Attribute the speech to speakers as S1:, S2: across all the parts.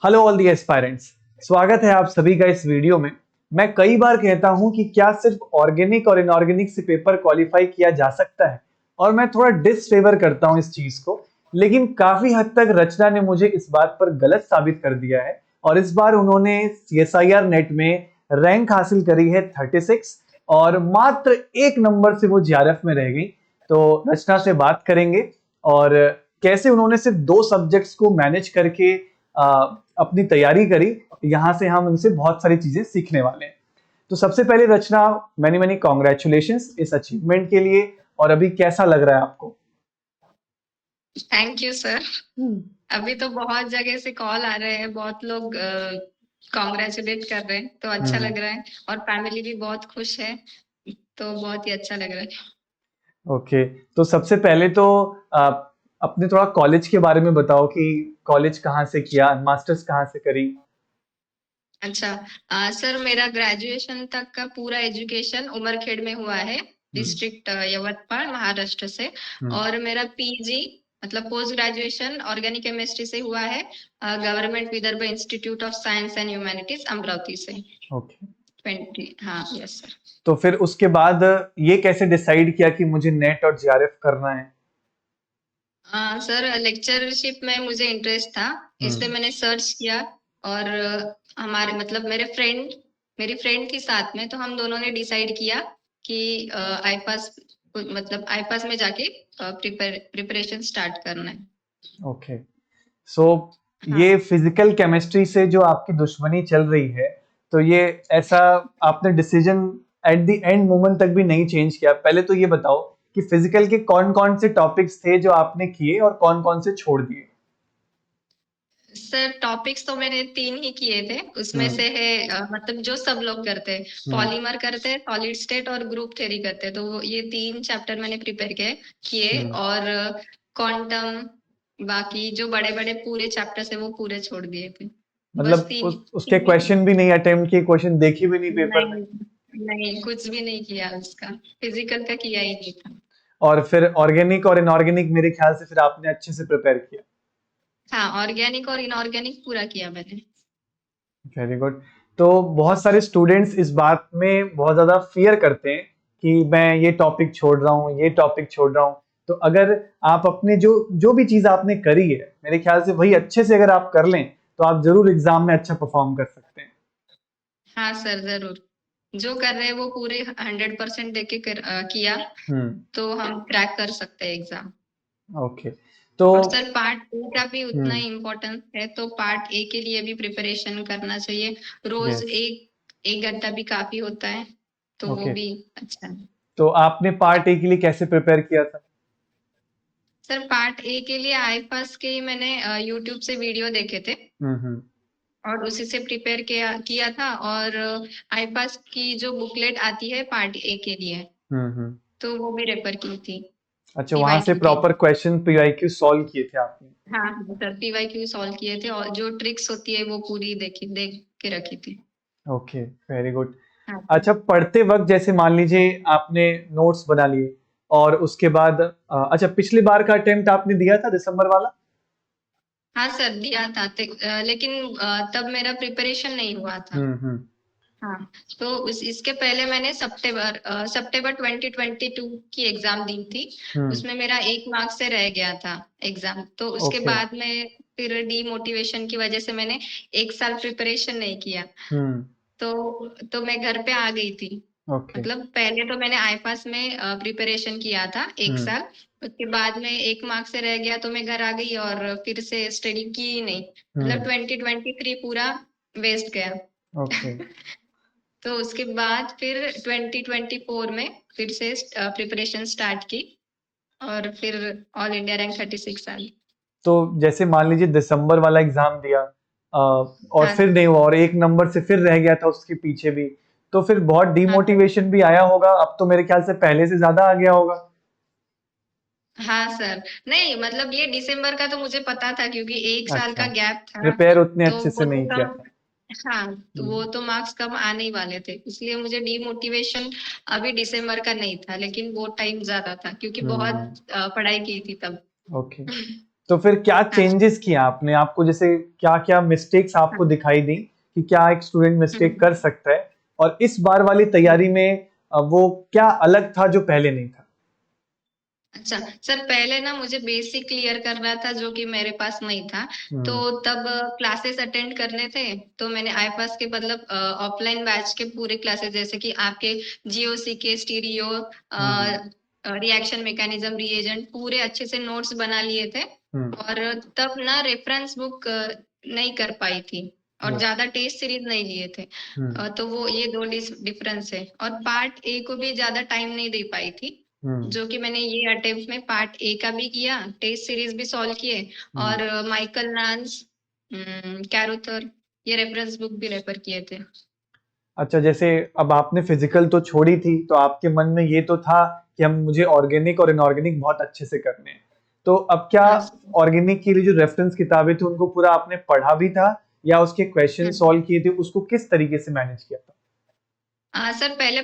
S1: Hello all the aspirants. स्वागत है आप सभी का इस वीडियो में। मैं कई बार कहता हूं कि क्या सिर्फ ऑर्गेनिक और इनऑर्गेनिक से पेपर क्वालिफाई किया जा सकता है, और मैं थोड़ा डिसफेवर करता हूं इस चीज को। लेकिन काफी हद तक रचना ने मुझे इस बात पर गलत साबित कर दिया है, और इस बार उन्होंने सीएसआईआर नेट में रैंक हासिल करी है 36, और मात्र एक नंबर से वो जीआरएफ में रह गई। तो रचना से बात करेंगे और कैसे उन्होंने सिर्फ 2 सब्जेक्ट्स को मैनेज करके अपनी तैयारी करी। यहाँ से हम उनसे बहुत सारी चीजें सीखने वाले हैं। तो सबसे पहले रचना, मैनी मैनी कॉन्ग्रेचुलेशंस इस अचीवमेंट के लिए। और अभी कैसा लग रहा है आपको?
S2: Thank you sir. अभी तो बहुत जगह से कॉल आ रहे हैं, बहुत लोग कॉन्ग्रेचुलेट कर रहे हैं, तो अच्छा लग रहा है। और फैमिली भी बहुत खुश है, तो बहुत ही अच्छा लग रहा है।
S1: ओके, तो सबसे पहले तो आ, अपने थोड़ा कॉलेज के बारे में बताओ कि कॉलेज कहाँ से किया, मास्टर्स कहाँ से करी।
S2: अच्छा, सर मेरा ग्रेजुएशन तक का पूरा एजुकेशन उमरखेड़ में हुआ है,
S1: हम्म,
S2: डिस्ट्रिक्ट यवतमाल, महाराष्ट्र से।
S1: हम्म,
S2: और मेरा पीजी मतलब पोस्ट ग्रेजुएशन ऑर्गेनिक केमिस्ट्री से हुआ है, government Vidarbha institute of science and humanities Amravati से।
S1: ओके।
S2: 20, हाँ यस सर।
S1: तो फिर उसके बाद ये कैसे डिसाइड किया कि मुझे नेट और जीआरएफ करना है?
S2: सर लेक्चरशिप में मुझे इंटरेस्ट था, इसलिए
S1: हम्म,
S2: मैंने सर्च किया। और हमारे मतलब मेरी फ्रेंड थी साथ में, तो हम दोनों ने डिसाइड किया कि आईपास मतलब आईपास में जाके प्रिपरेशन स्टार्ट करना है।
S1: ओके। सो
S2: हाँ
S1: ये फिजिकल केमिस्ट्री से जो आपकी दुश्मनी चल रही है, तो ये ऐसा आपने decision at the end moment तक भी नहीं चेंज किया? पहले तो ये बताओ कि फिजिकल के कौन कौन से टॉपिक्स थे जो आपने किए और कौन कौन से छोड़ दिए।
S2: सर, टॉपिक्स तो मैंने 3 ही किए थे। उसमें
S1: हम्म,
S2: से है मतलब जो सब लोग करते हैं,
S1: हम्म,
S2: पॉलीमर करते हैं, सॉलिड स्टेट और ग्रुप थ्योरी करते हैं, तो ये 3 चैप्टर मैंने प्रिपेयर किए।
S1: हम्म।
S2: और क्वांटम, बाकी जो बड़े बड़े पूरे चैप्टर्स है वो पूरे छोड़ दिए थे। बस
S1: मतलब
S2: तीन
S1: उसके
S2: तीन ही।
S1: क्वेश्चन भी नहीं अटेम्प्ट किए, क्वेश्चन देखे भी नहीं पेपर में?
S2: नहीं, नहीं कुछ भी नहीं किया उसका, फिजिकल का किया ही नहीं था।
S1: और फिर ऑर्गेनिक और इनऑर्गेनिक मेरे ख्याल से फिर आपने अच्छे से प्रिपेयर किया।
S2: हाँ, ऑर्गेनिक और इनऑर्गेनिक पूरा किया मैंने।
S1: Very good. तो बहुत सारे स्टूडेंट्स इस बात में बहुत ज्यादा फियर करते हैं कि मैं ये टॉपिक छोड़ रहा हूँ, ये टॉपिक छोड़ रहा हूँ। तो अगर आप अपने जो जो भी चीज आपने करी है, मेरे ख्याल से वही अच्छे से अगर आप कर लें, तो आप जरूर एग्जाम में अच्छा परफॉर्म कर सकते हैं।
S2: हाँ सर, जरूर। जो कर रहे हैं वो पूरे 100% देके किया,
S1: हम्म।
S2: तो हम क्रैक कर सकते हैं एग्जाम।
S1: ओके। तो
S2: और सर पार्ट ए का भी उतना
S1: हम्म।
S2: ही इम्पोर्टेंट है, तो पार्ट ए के लिए भी प्रिपरेशन करना चाहिए। रोज
S1: यस।
S2: एक एक घंटा भी काफी होता है, तो वो
S1: ओके।
S2: भी अच्छा है।
S1: तो आपने पार्ट ए के लिए कैसे प्रिपेयर किया था?
S2: सर पार्ट ए के लिए आईपास के ही मैंने यूट्यूब से वीडियो देखे थे,
S1: हम्म, हम्म,
S2: और उसी से प्रिपेयर किया किया था। और आईपास की जो बुकलेट आती है पार्ट ए के लिए,
S1: हम्म, हम्म।
S2: तो वो भी रेफर की थी,
S1: अच्छा, वहां से
S2: पीवाईक्यू के।
S1: प्रॉपर क्वेश्चन पीआईक्यू सॉल्व किए थे आपने?
S2: हाँ हाँ सर, पीवाईक्यू सॉल्व किए थे, और जो ट्रिक्स होती है वो पूरी देख के रखी थी।
S1: Okay, very good.
S2: हाँ
S1: अच्छा, पढ़ते वक्त जैसे मान लीजिए आपने नोट्स बना लिए, और उसके बाद अच्छा, पिछली बार का अटेम्प्ट आपने दिया था दिसंबर वाला?
S2: हाँ सर, दिया था लेकिन तब मेरा प्रिपरेशन नहीं हुआ था।
S1: हम्म, हम्म,
S2: हाँ, तो इसके पहले मैंने सितंबर 2022 की एग्जाम दी थी।
S1: हम्म।
S2: उसमें मेरा 1 मार्क से रह गया था एग्जाम, तो उसके
S1: ओके।
S2: बाद में फिर डीमोटिवेशन की वजह से मैंने 1 साल प्रिपरेशन नहीं किया।
S1: हम्म।
S2: तो मैं घर पे आ गई थी।
S1: ओके।
S2: मतलब पहले तो मैंने आईपास में प्रिपरेशन किया था एक
S1: हम्म,
S2: साल उसके बाद में 1 मार्क से रह गया, तो मैं घर आ गई और फिर से स्टडी की ही नहीं। मतलब
S1: हम्म।
S2: 2023 पूरा वेस्ट गया।
S1: ओके।
S2: तो उसके बाद फिर 2024 में फिर से प्रिपरेशन स्टार्ट की, और फिर ऑल इंडिया रैंक 36 आ गई।
S1: तो जैसे मान लीजिए दिसंबर वाला एग्जाम दिया, और
S2: हाँ
S1: फिर नहीं हुआ, और एक नंबर से फिर रह गया था उसके पीछे भी, तो फिर बहुत
S2: हाँ सर।
S1: डिमोटिवेशन भी आया होगा। अब तो मेरे ख्याल से पहले से ज्यादा आ गया होगा।
S2: हाँ सर, नहीं मतलब ये दिसंबर का तो मुझे पता था, क्योंकि 1 साल
S1: अच्छा,
S2: का गैप था।
S1: प्रिपेयर उतने
S2: तो
S1: अच्छे से
S2: वो तो
S1: नहीं किया
S2: कम,
S1: था।
S2: हाँ, तो वो
S1: हम्म,
S2: तो मार्क्स कम आने ही वाले थे, इसलिए मुझे डीमोटिवेशन अभी दिसंबर का नहीं था, लेकिन वो टाइम ज्यादा था क्योंकि
S1: हम्म,
S2: बहुत पढ़ाई की थी तब।
S1: ओके। तो फिर क्या
S2: हाँ जी।
S1: चेंजेस किया आपने? आपको जैसे क्या क्या मिस्टेक्स आपको
S2: हाँ।
S1: दिखाई दी कि क्या एक स्टूडेंट मिस्टेक
S2: हम्म।
S1: कर सकता है, और इस बार वाली तैयारी में वो क्या अलग था जो पहले नहीं था?
S2: अच्छा सर, पहले ना मुझे बेसिक क्लियर करना था जो कि मेरे पास नहीं था। तो
S1: हम्म।
S2: तब क्लासेस अटेंड करने थे, तो मैंने आईपास के मतलब ऑफलाइन बैच के पूरे क्लासेस, जैसे कि आपके जीओसी के स्टीरियो,
S1: हम्म।
S2: रिएक्शन मैकेनिज्म, रिएजेंट, पूरे अच्छे से नोट्स बना लिए थे।
S1: हम्म।
S2: और तब ना रेफरेंस बुक नहीं कर पाई थी, और
S1: यस।
S2: ज्यादा टेस्ट सीरीज नहीं लिए थे।
S1: हम्म।
S2: तो वो ये दो डिफरेंस है। और पार्ट ए को भी ज्यादा टाइम नहीं दे पाई थी,
S1: हम्म।
S2: जो कि मैंने ये अटेम्प्ट में पार्ट ए का भी किया, टेस्ट सीरीज भी सॉल्व किए।
S1: हम्म।
S2: और माइकल नान्स, कैरोथर, ये रेफरेंस बुक भी रेफर किए थे।
S1: अच्छा, जैसे अब आपने फिजिकल तो छोड़ी थी, तो आपके मन में ये तो था कि हम मुझे ऑर्गेनिक और इनऑर्गेनिक बहुत अच्छे से करने हैं। तो अब क्या
S2: हाँ सर।
S1: ऑर्गेनिक के लिए जो रेफरेंस किताबें थी उनको पूरा आपने पढ़ा भी था, या उसके क्वेश्चन
S2: हम्म।
S1: सॉल्व किए थे, उसको किस तरीके से मैनेज किया था?
S2: सर पहले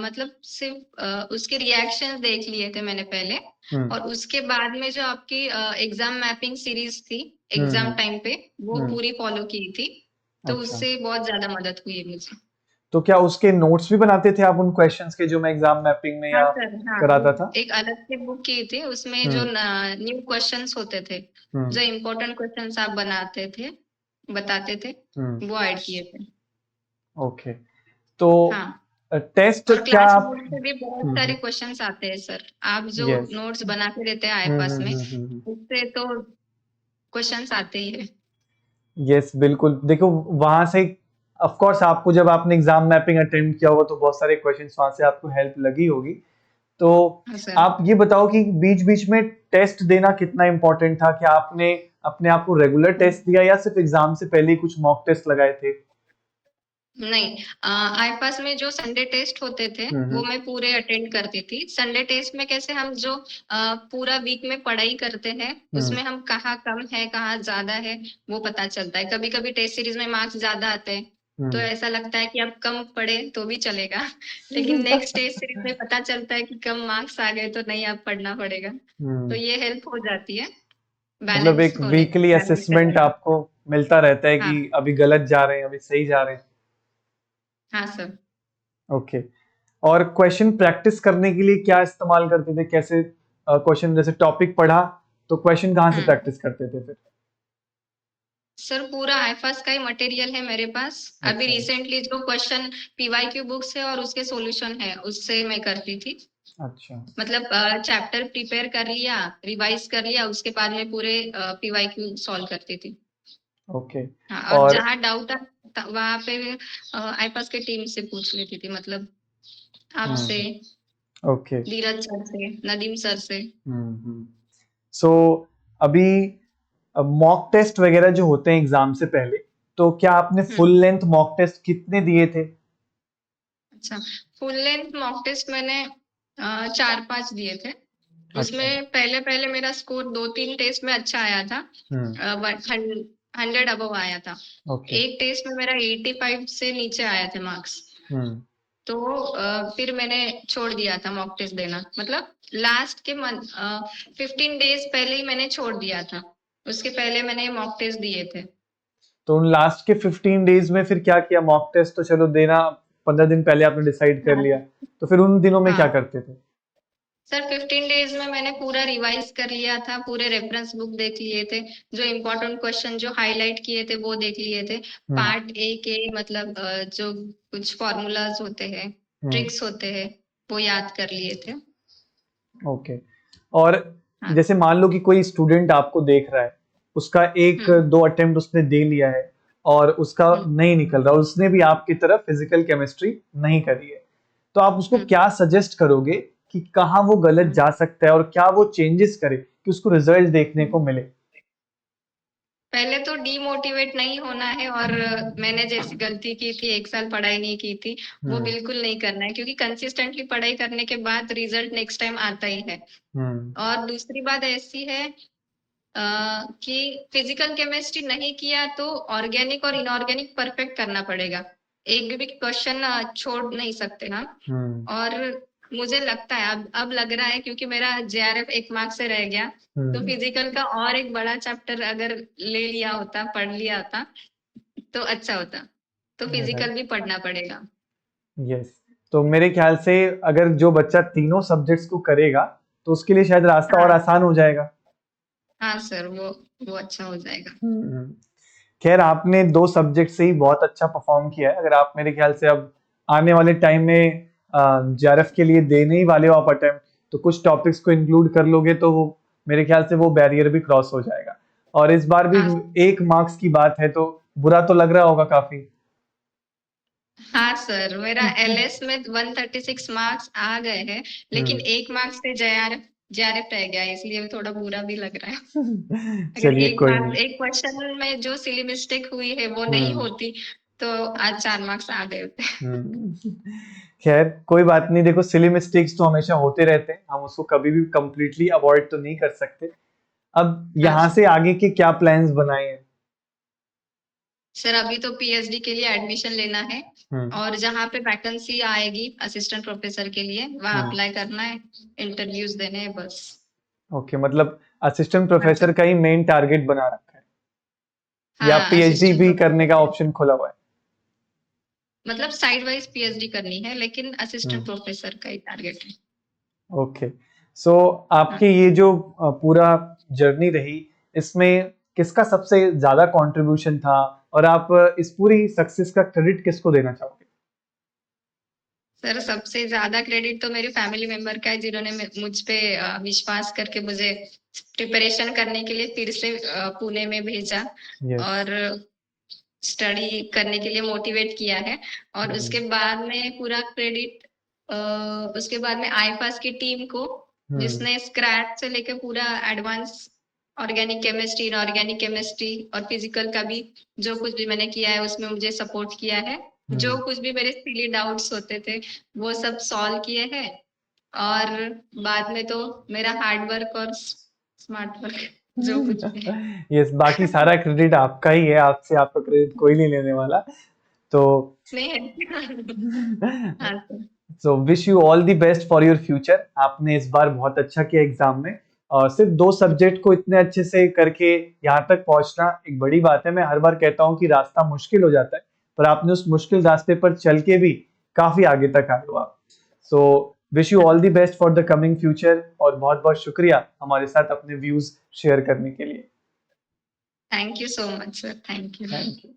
S2: मतलब सिर्फ उसके रिएक्शंस देख लिए थे मैंने पहले।
S1: हम्म।
S2: और उसके बाद में जो आपकी एग्जाम मैपिंग सीरीज थी,
S1: हम्म।
S2: एग्जाम टाइम पे वो
S1: हम्म।
S2: पूरी फॉलो की थी। तो
S1: अच्छा,
S2: उससे बहुत ज्यादा मदद हुई है मुझे।
S1: तो क्या उसके नोट्स भी बनाते थे आप उन क्वेश्चंस के जो मैं एग्जाम मैपिंग में
S2: हाँ
S1: या
S2: सर, हाँ।
S1: कराता था?
S2: एक अलग से बुक की थी, उसमें जो
S1: हम्म।
S2: न्यू क्वेश्चंस होते थे,
S1: हम्म।
S2: जो इम्पोर्टेंट क्वेश्चंस आप बनाते थे, बताते थे,
S1: हम्म।
S2: वो ऐड किए थे।
S1: ओके। तो
S2: हाँ।
S1: टेस्ट
S2: और
S1: क्या
S2: क्लास
S1: आप?
S2: बोर्ड से भी बहुत
S1: हम्म।
S2: सारे क्वेश्चंस आते हैं सर। आप जो
S1: यस।
S2: नोट्स बना के देते हैं
S1: हम्म।
S2: आईपास में,
S1: हम्म।
S2: उससे तो क्वेश्चंस आते ही है।
S1: यस, बिल्कुल। देखो, वहां से ऑफ कोर्स आपको जब आपने एग्जाम मैपिंग अटेम्प्ट किया होगा तो बहुत सारे क्वेश्चंस वहां से आपको हेल्प लगी होगी। तो
S2: हाँ सर।
S1: आप ये बताओ कि बीच बीच में टेस्ट देना कितना इंपॉर्टेंट था? क्या आपने अपने आप को रेगुलर टेस्ट दिया या सिर्फ एग्जाम से पहले ही कुछ मॉक टेस्ट लगाए थे?
S2: नहीं, आईपास में जो संडे टेस्ट होते थे वो
S1: हम्म।
S2: मैं पूरे अटेंड करती थी। संडे टेस्ट में कैसे हम जो पूरा वीक में पढ़ाई करते हैं,
S1: हम्म।
S2: उसमें हम कहाँ कम है कहाँ ज्यादा है वो पता चलता है। कभी कभी टेस्ट सीरीज में मार्क्स ज्यादा आते हैं, तो
S1: हम्म।
S2: ऐसा लगता है कि अब कम पढ़े तो भी चलेगा। लेकिन नेक्स्ट टेस्ट सीरीज में पता चलता है कि कम मार्क्स आ गए, तो नहीं, अब पढ़ना पड़ेगा। तो
S1: हम्म।
S2: ये हेल्प हो जाती है
S1: मतलब
S2: बैलेंस
S1: एक
S2: होने
S1: वीकली
S2: बैलेंस
S1: असेसमेंट
S2: करने में।
S1: आपको मिलता रहता है कि
S2: हाँ।
S1: अभी गलत जा रहे हैं, अभी सही जा रहे हैं।
S2: हाँ सर।
S1: ओके। और क्वेश्चन प्रैक्टिस करने के लिए क्या इस्तेमाल करते थे? कैसे क्वेश्चन, जैसे टॉपिक पढ़ा तो क्वेश्चन कहाँ से
S2: हम्म।
S1: प्रैक्टिस करते थे फिर?
S2: सर पूरा आईफास का ही मटेरियल है मेरे पास। अभी
S1: अच्छा।
S2: रिसेंटली जो क्वेश्चन पीवाईक्यू बुक्स है और उसके सॉल्यूशन है, उससे मैं करती थी।
S1: अच्छा।
S2: मतलब चैप्टर प्रिपेयर कर लिया, रिवाइज कर लिया, उसके बाद में पूरे पीवाईक्यू सॉल्व करती थी।
S1: ओके।
S2: हाँ, और
S1: और
S2: जहाँ डाउट वहां पे आईपास के टीम से पूछ लेती थी, मतलब आपसे,
S1: हम्म। ओके।
S2: धीरज सर से, नदीम सर से।
S1: हम्म। सो अभी मॉक टेस्ट वगैरह जो होते हैं एग्जाम से पहले, तो क्या आपने
S2: हम्म।
S1: फुल लेंथ मॉक टेस्ट कितने दिए थे?
S2: अच्छा, फुल लेंथ मॉक टेस्ट मैंने 4-5 दिए थे।
S1: अच्छा।
S2: उसमें पहले पहले मेरा स्कोर 2-3 टेस्ट में अच्छा आया था,
S1: हम्म।
S2: 100 अबव आया था।
S1: ओके।
S2: एक टेस्ट में मेरा 85 से नीचे आया थे मार्क्स।
S1: हम्म।
S2: तो फिर मैंने छोड़ दिया था मॉक टेस्ट देना, मतलब लास्ट के मंथ 15 डेज पहले ही मैंने छोड़ दिया था। उसके पहले मैंने मॉक टेस्ट दिए थे।
S1: तो उन लास्ट के 15 डेज में फिर क्या किया? मॉक टेस्ट तो चलो देना 15 दिन पहले आपने डिसाइड कर
S2: हाँ।
S1: लिया, तो फिर उन दिनों में क्या
S2: हाँ
S1: करते थे?
S2: सर, 15 डेज में मैंने पूरा रिवाइज कर लिया था, पूरे रेफरेंस बुक देख लिए थे, जो इम्पोर्टेंट क्वेश्चन जो हाईलाइट किए थे वो देख लिए थे।
S1: हम्म।
S2: पार्ट ए के मतलब जो कुछ फॉर्मूलाज होते हैं,
S1: हम्म।
S2: ट्रिक्स होते हैं, वो याद कर लिए थे।
S1: ओके। और
S2: हाँ।
S1: जैसे मान लो कि कोई स्टूडेंट आपको देख रहा है, उसका एक
S2: हम्म।
S1: दो अटेम्प्ट उसने दे लिया है और उसका
S2: हम्म।
S1: नहीं निकल रहा, उसने भी आपकी तरह फिजिकल केमिस्ट्री नहीं करी है, तो आप उसको
S2: हम्म।
S1: क्या सजेस्ट करोगे कि कहाँ वो गलत
S2: हम्म।
S1: जा सकता है और क्या वो चेंजेस करे कि उसको रिजल्ट देखने को मिले?
S2: पहले तो डीमोटिवेट नहीं होना है, और मैंने जैसी गलती की थी, 1 साल पढ़ाई नहीं की थी, वो
S1: हम्म।
S2: बिल्कुल नहीं करना है, क्योंकि कंसिस्टेंटली पढ़ाई करने के बाद रिजल्ट नेक्स्ट टाइम आता ही है।
S1: हम्म।
S2: और दूसरी बात ऐसी है कि फिजिकल केमिस्ट्री नहीं किया तो ऑर्गेनिक और इनऑर्गेनिक परफेक्ट करना पड़ेगा। एक भी क्वेश्चन छोड़ नहीं सकते हम।
S1: हम्म।
S2: और मुझे लगता है अब लग रहा है, क्योंकि मेरा जेआरएफ 1 मार्क से रह गया, तो फिजिकल का और एक बड़ा चैप्टर अगर ले लिया होता, पढ़ लिया होता, तो अच्छा होता। तो फिजिकल भी पढ़ना पड़ेगा।
S1: यस, तो मेरे ख्याल से अगर जो बच्चा तीनों सब्जेक्ट्स को करेगा तो उसके लिए शायद रास्ता और
S2: हाँ
S1: आसान हो जाएगा।
S2: हाँ सर, वो अच्छा हो जाएगा।
S1: खैर, आपने 2 सब्जेक्ट से ही बहुत अच्छा परफॉर्म किया है। अगर आप मेरे ख्याल से अब आने वाले टाइम में जेआरएफ के लिए देने ही वाले हो आप अटेम्प्ट, तो कुछ टॉपिक्स को इंक्लूड कर लोगे तो मेरे ख्याल से वो बैरियर भी क्रॉस हो जाएगा। और इस बार भी
S2: हाँ
S1: 1 मार्क्स की बात है तो बुरा तो लग रहा होगा काफी।
S2: हाँ सर, मेरा एलएस में 136 मार्क्स आ गए हैं, लेकिन 1 मार्क्स से जेआरएफ जेआरएफ रह गया है, इसलिए थोड़ा बुरा भी लग रहा है। अगर
S1: चलिए,
S2: एक
S1: कोई
S2: मार्क्स
S1: नहीं।
S2: एक क्वेश्चन में जो सिली मिस्टेक हुई है वो नहीं होती, तो आज 4 मार्क्स आ गए होते।
S1: खैर, कोई बात नहीं। देखो, सिली मिस्टेक्स तो हमेशा होते रहते हैं, हम उसको कभी भी कंप्लीटली अवॉइड तो नहीं कर सकते। अब
S2: हाँ
S1: यहाँ
S2: सर।
S1: से आगे के क्या प्लान्स बनाए हैं?
S2: सर अभी तो पीएचडी के लिए एडमिशन लेना है,
S1: हम्म
S2: और जहाँ पे वैकेंसी आएगी असिस्टेंट प्रोफेसर के लिए वहाँ
S1: हम्म
S2: अप्लाई करना है, इंटरव्यूज देने हैं बस।
S1: ओके, मतलब असिस्टेंट
S2: हाँ
S1: प्रोफेसर
S2: सर।
S1: का ही मेन टारगेट बना रखा है, या
S2: हाँ,
S1: पीएचडी
S2: असिस्टेंट
S1: भी
S2: प्रोफेसर
S1: करने का
S2: के लिए,
S1: ऑप्शन खुला हुआ है?
S2: मतलब साइड वाइज पीएचडी करनी है, लेकिन असिस्टेंट
S1: हम्म
S2: प्रोफेसर का ही टारगेट है।
S1: ओके, सो
S2: हाँ
S1: आपके ये जो पूरा जर्नी रही, इसमें किसका सबसे ज्यादा कंट्रीब्यूशन था, और आप इस पूरी सक्सेस का क्रेडिट किसको देना चाहोगे?
S2: सर, सबसे ज्यादा क्रेडिट तो मेरे फैमिली मेंबर का है, जिन्होंने मुझ पे विश्वास करके मुझे प्रिपरेशन करने के लिए फिर से पुणे में भेजा,
S1: यस।
S2: और स्टडी करने के लिए मोटिवेट किया है। और उसके बाद में पूरा क्रेडिट उसके बाद में आईपास की टीम को, जिसने स्क्रैच से लेकर पूरा advance organic chemistry, inorganic chemistry और फिजिकल का भी जो कुछ भी मैंने किया है उसमें मुझे सपोर्ट किया है। जो कुछ भी मेरे सिली डाउट्स होते थे वो सब सॉल्व किए हैं, और बाद में तो मेरा हार्ड वर्क और स्मार्ट वर्क जो कुछ भी है।
S1: यस, बाकी सारा क्रेडिट आपका ही है, आपसे आपका क्रेडिट कोई नहीं लेने वाला। तो
S2: नहीं है। हाँ sir.
S1: So wish you all the best for your future. आपने इस बार बहुत अच्छा किया एग्जाम में, और सिर्फ 2 सब्जेक्ट को इतने अच्छे से करके यहाँ तक पहुंचना एक बड़ी बात है। मैं हर बार कहता हूँ कि रास्ता मुश्किल हो जाता है, पर आपने उस मुश्किल रास्ते पर चल के भी काफी आगे तक आए हो आप। So wish you all the best for the coming future, और बहुत बहुत शुक्रिया हमारे साथ अपने व्यूज शेयर करने के लिए।
S2: Thank you so much sir, thank you.
S1: Thank you.